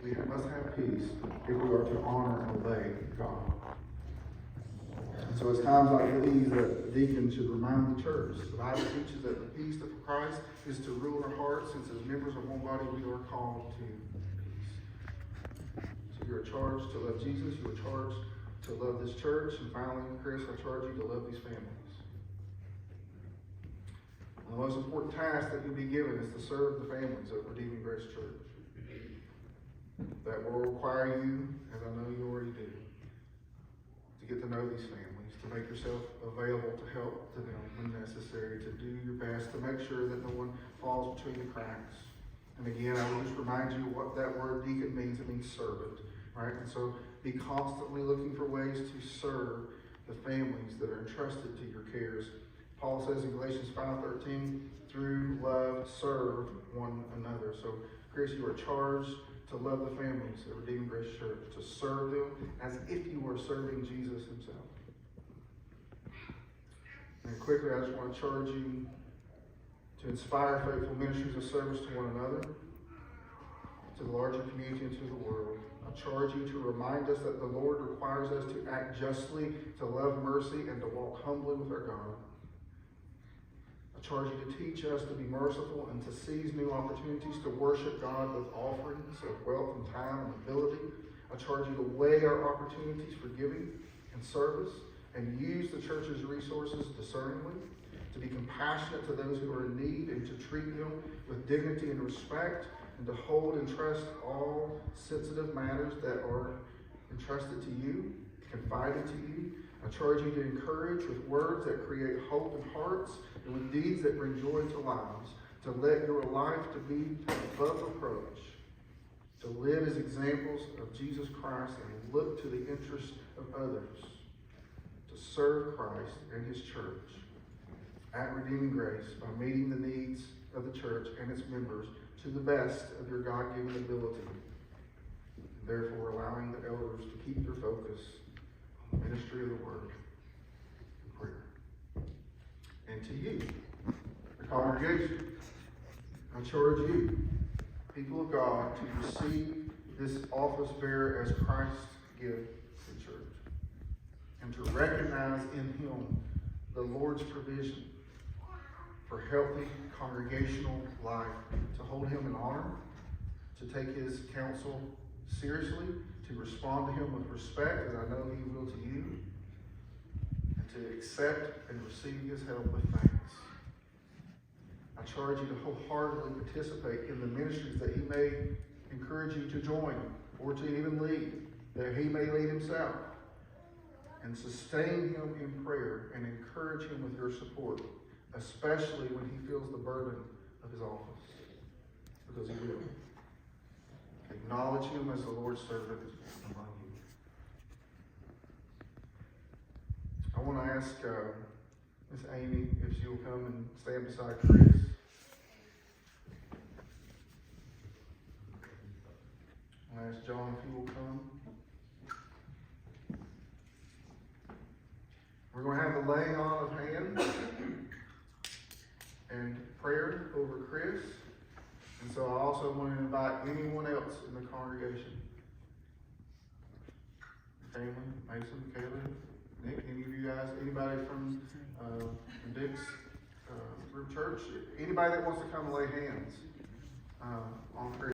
We must have peace if we are to honor and obey God. And so it's times like these that deacons should remind the church. The Bible teaches that the peace of Christ is to rule our hearts, since as members of one body we are called to peace. So you are charged to love Jesus, you are charged to love this church, and finally, Chris, I charge you to love these families. The most important task that you'll be given is to serve the families of Redeeming Grace Church. That will require you, as I know you already do, to get to know these families, to make yourself available to help to them when necessary, to do your best to make sure that no one falls between the cracks. And again, I will just remind you what that word deacon means. It means servant, right? And so be constantly looking for ways to serve the families that are entrusted to your cares. Paul says in Galatians 5:13, through love, serve one another. So, Chris, you are charged to love the families of Redeeming Grace Church, to serve them as if you were serving Jesus himself. And quickly, I just want to charge you to inspire faithful ministries of service to one another, to the larger community, and to the world. I charge you to remind us that the Lord requires us to act justly, to love mercy, and to walk humbly with our God. I charge you to teach us to be merciful and to seize new opportunities to worship God with offerings of wealth and time and ability. I charge you to weigh our opportunities for giving and service and use the church's resources discerningly, to be compassionate to those who are in need and to treat them with dignity and respect, and to hold and trust all sensitive matters that are entrusted to you, confided to you. I charge you to encourage with words that create hope in hearts and with deeds that bring joy to lives, to let your life to be above reproach, to live as examples of Jesus Christ and look to the interests of others, to serve Christ and his church at Redeeming Grace by meeting the needs of the church and its members to the best of your God-given ability, and therefore allowing the elders to keep their focus on the ministry of the word and prayer. And to you, the congregation, I charge you, people of God, to receive this office bearer as Christ's gift to the church, and to recognize in him the Lord's provision for healthy congregational life, to hold him in honor, to take his counsel seriously, to respond to him with respect, as I know he will to you, and to accept and receive his help with thanks. I charge you to wholeheartedly participate in the ministries that he may encourage you to join or to even lead, that he may lead himself, and sustain him in prayer and encourage him with your support, especially when he feels the burden of his office, because he will. Acknowledge him as the Lord's servant among you. I want to ask Miss Amy if she will come and stand beside Chris. I'll ask John if he will come. We're going to have the laying on of hands and prayer over Chris. And so I also want to invite anyone else in the congregation. Family, Mason, Caleb, Nick, any of you guys, anybody from Dick's group church, anybody that wants to come and lay hands on Chris.